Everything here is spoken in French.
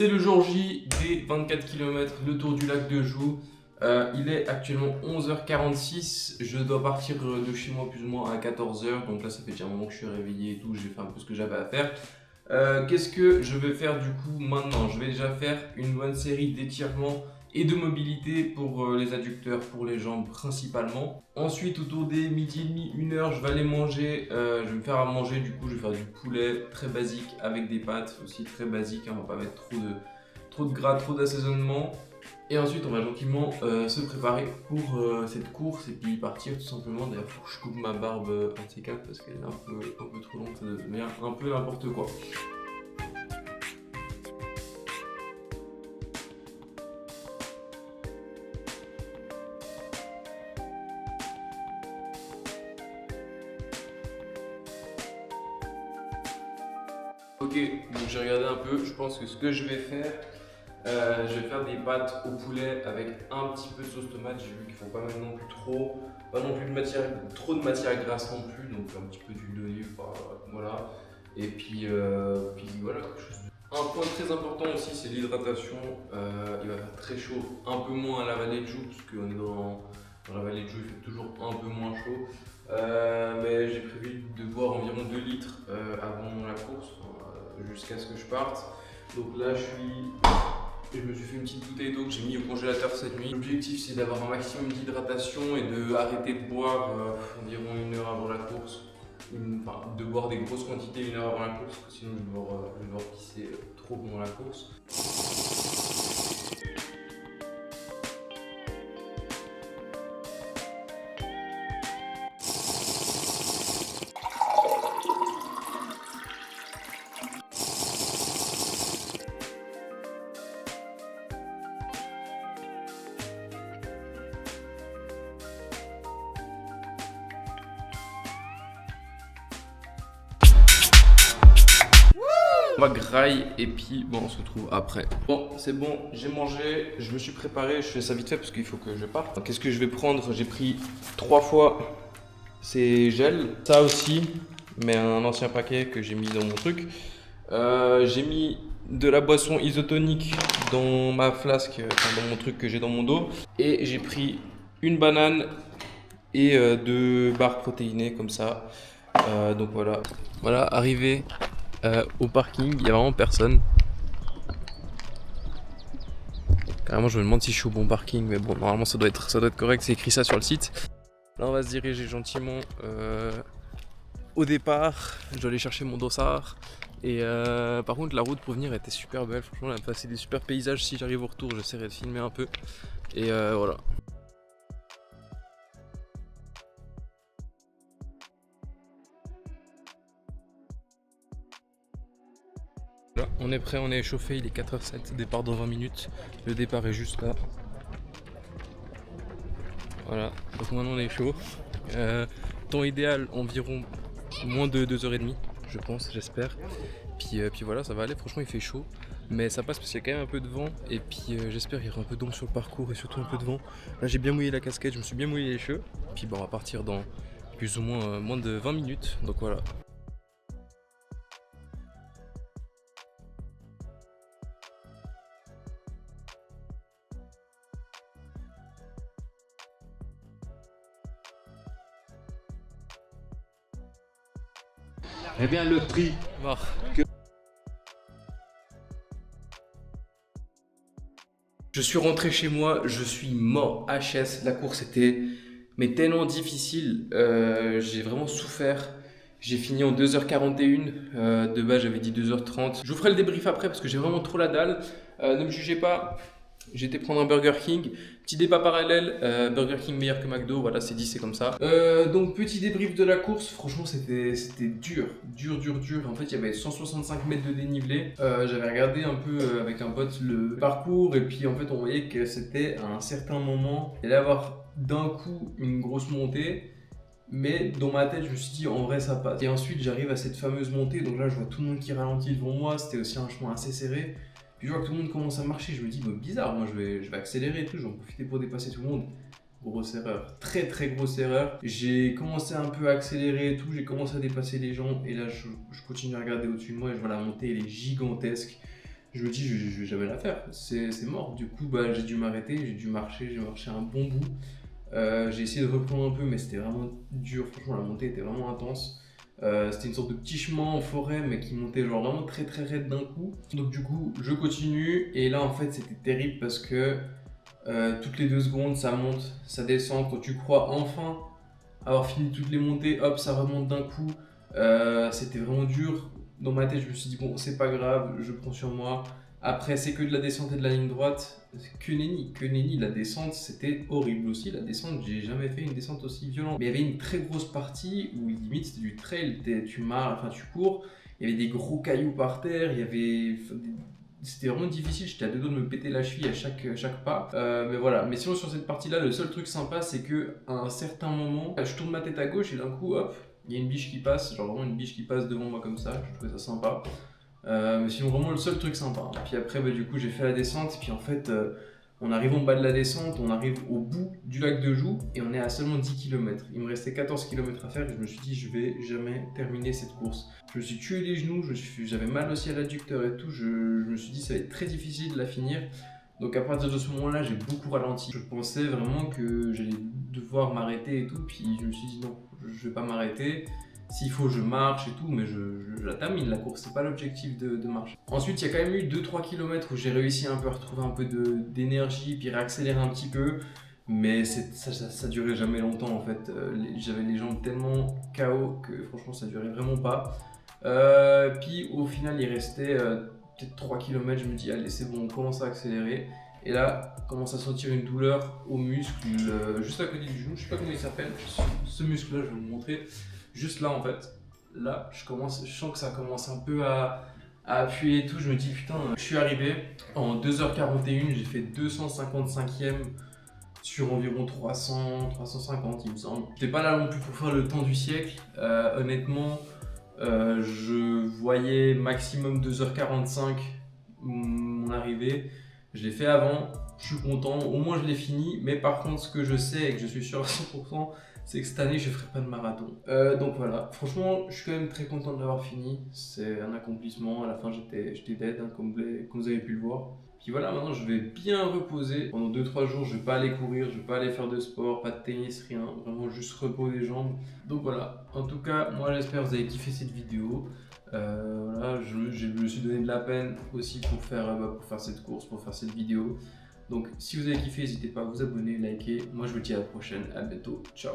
C'est le jour J des 24 km, le tour du lac de Joux. Il est actuellement 11h46. Je dois partir de chez moi plus ou moins à 14h. Donc là, ça fait déjà un moment que je suis réveillé et tout. J'ai fait un peu ce que j'avais à faire. Qu'est-ce que je vais faire du coup maintenant? Je vais déjà faire une bonne série d'étirements et de mobilité pour les adducteurs, pour les jambes principalement. Ensuite, autour des midi et demi, 1h, je vais aller manger. Je vais me faire à manger, du coup, je vais faire du poulet très basique avec des pâtes aussi très basiques. On va pas mettre trop de gras, trop d'assaisonnement. Et ensuite, on va gentiment se préparer pour cette course et puis partir tout simplement. D'ailleurs, il faut que je coupe ma barbe un de ces quatre parce qu'elle est un peu trop longue, ça devient un peu n'importe quoi. Ok, donc j'ai regardé un peu, je pense que ce que je vais faire, je vais faire des pâtes au poulet avec un petit peu de sauce tomate. J'ai vu qu'il ne faut pas mettre non plus trop, pas non plus trop de matière grasse non plus, donc un petit peu d'huile d'olive, voilà. Et puis voilà, quelque chose. Un point très important aussi, c'est l'hydratation. Il va faire très chaud, un peu moins à la vallée de Joux, parce qu'on est dans la vallée de Joux, il fait toujours un peu moins chaud. Mais j'ai prévu de boire environ 2 litres avant la course, jusqu'à ce que je parte. Donc là, je me suis fait une petite bouteille d'eau que j'ai mis au congélateur cette nuit. L'objectif, c'est d'avoir un maximum d'hydratation et de arrêter de boire environ 1 heure avant la course. De boire des grosses quantités 1 heure avant la course, parce que sinon je vais devoir pisser trop pendant la course. On va graille et puis bon, on se retrouve après. Bon, c'est bon, j'ai mangé, je me suis préparé, je fais ça vite fait parce qu'il faut que je parte. Qu'est-ce que je vais prendre? J'ai pris 3 fois ces gels, ça aussi, mais un ancien paquet que j'ai mis dans mon truc. J'ai mis de la boisson isotonique dans ma flasque, enfin, dans mon truc que j'ai dans mon dos. Et j'ai pris une banane et 2 barres protéinées comme ça. Donc voilà. Voilà, arrivé au parking, il n'y a vraiment personne. Carrément, je me demande si je suis au bon parking, mais bon, normalement ça doit être correct, c'est écrit ça sur le site. Là, on va se diriger gentiment au départ. Je dois aller chercher mon dossard. Et par contre, la route pour venir était super belle. Franchement, on a passé des super paysages. Si j'arrive au retour, j'essaierai de filmer un peu. Et voilà. Là, on est prêt, on est échauffé, il est 4h07, départ dans 20 minutes. Le départ est juste là. Voilà, donc maintenant on est chaud. Temps idéal environ moins de 2h30, je pense, j'espère. Puis voilà, ça va aller, franchement il fait chaud. Mais ça passe parce qu'il y a quand même un peu de vent. Et puis j'espère qu'il y aura un peu d'ombre sur le parcours et surtout un peu de vent. Là j'ai bien mouillé la casquette, je me suis bien mouillé les cheveux. Puis bon, on va partir dans plus ou moins moins de 20 minutes. Donc voilà. Eh bien, le prix Mort. Je suis rentré chez moi, je suis mort HS. La course était mais tellement difficile. J'ai vraiment souffert. J'ai fini en 2h41. De base, j'avais dit 2h30. Je vous ferai le débrief après parce que j'ai vraiment trop la dalle. Ne me jugez pas. J'ai été prendre un Burger King. Petit débat parallèle, Burger King meilleur que McDo, voilà, c'est dit, c'est comme ça. Donc petit débrief de la course, franchement c'était dur. En fait, il y avait 165 mètres de dénivelé. J'avais regardé un peu avec un pote le parcours et puis en fait on voyait que c'était à un certain moment, il allait avoir d'un coup une grosse montée. Mais dans ma tête, je me suis dit, en vrai, ça passe. Et ensuite, j'arrive à cette fameuse montée. Donc là, je vois tout le monde qui ralentit devant moi. C'était aussi un chemin assez serré. Puis je vois que tout le monde commence à marcher. Je me dis, bah, bizarre, moi, je vais accélérer et tout. Je vais en profiter pour dépasser tout le monde. Grosse erreur. Très, très grosse erreur. J'ai commencé un peu à accélérer et tout. J'ai commencé à dépasser les gens. Et là, je continue à regarder au-dessus de moi. Et je vois la montée, elle est gigantesque. Je me dis, je vais jamais la faire, c'est mort. Du coup, bah, j'ai dû m'arrêter, j'ai marché un bon bout. J'ai essayé de reprendre un peu, mais c'était vraiment dur. Franchement, la montée était vraiment intense. C'était une sorte de petit chemin en forêt, mais qui montait genre vraiment très très raide d'un coup. Donc du coup, je continue. Et là, en fait, c'était terrible parce que toutes les 2 secondes, ça monte, ça descend. Quand tu crois enfin avoir fini toutes les montées, hop, ça remonte d'un coup. C'était vraiment dur. Dans ma tête, je me suis dit, bon, c'est pas grave, je prends sur moi. Après, c'est que de la descente et de la ligne droite. Que nenni, la descente, c'était horrible aussi. La descente, j'ai jamais fait une descente aussi violente. Mais il y avait une très grosse partie où limite c'était du trail, tu marches, enfin tu cours. Il y avait des gros cailloux par terre, il y avait c'était vraiment difficile, j'étais à 2 doigts de me péter la cheville à chaque pas. Mais voilà, mais sinon sur cette partie-là, le seul truc sympa, c'est que à un certain moment, je tourne ma tête à gauche et d'un coup, hop, il y a une biche qui passe, genre vraiment une biche qui passe devant moi comme ça, je trouvais ça sympa. Mais sinon vraiment le seul truc sympa, hein. Puis après, bah, du coup, j'ai fait la descente, et puis en fait, on arrive en bas de la descente, on arrive au bout du lac de Joux, et on est à seulement 10 km. Il me restait 14 km à faire, et je me suis dit, je vais jamais terminer cette course. Je me suis tué les genoux, j'avais mal aussi à l'adducteur et tout, je me suis dit, ça va être très difficile de la finir. Donc à partir de ce moment-là, j'ai beaucoup ralenti. Je pensais vraiment que j'allais devoir m'arrêter et tout, puis je me suis dit, non, je vais pas m'arrêter. S'il faut, je marche et tout, mais je la termine la course, c'est pas l'objectif de marche. Ensuite, il y a quand même eu 2-3 km où j'ai réussi un peu à retrouver un peu d'énergie, puis réaccélérer un petit peu, mais ça durait jamais longtemps en fait. J'avais les jambes tellement KO que franchement, ça durait vraiment pas. Puis au final, il restait peut-être 3 km, je me dis, allez, c'est bon, on commence à accélérer. Et là, commence à sentir une douleur au muscle, juste à côté du genou, je sais pas comment il s'appelle, ce muscle-là, je vais vous montrer. Juste là en fait, là je sens que ça commence un peu à appuyer et tout, je me dis putain, je suis arrivé en 2h41, j'ai fait 255e sur environ 350 il me semble. J'étais pas là non plus pour faire le temps du siècle, honnêtement, je voyais maximum 2h45 mon arrivée, je l'ai fait avant, je suis content, au moins je l'ai fini, mais par contre ce que je sais et que je suis sûr à 100%, c'est que cette année je ferai pas de marathon. Donc voilà, franchement je suis quand même très content de l'avoir fini, c'est un accomplissement, à la fin j'étais dead hein, comme vous avez pu le voir. Puis voilà, maintenant je vais bien reposer, pendant 2-3 jours je vais pas aller courir, je vais pas aller faire de sport, pas de tennis, rien, vraiment juste repos des jambes. Donc voilà, en tout cas moi j'espère que vous avez kiffé cette vidéo. Voilà, je me suis donné de la peine aussi pour faire cette course, pour faire cette vidéo. Donc si vous avez kiffé, n'hésitez pas à vous abonner, liker. Moi je vous dis à la prochaine, à bientôt, ciao.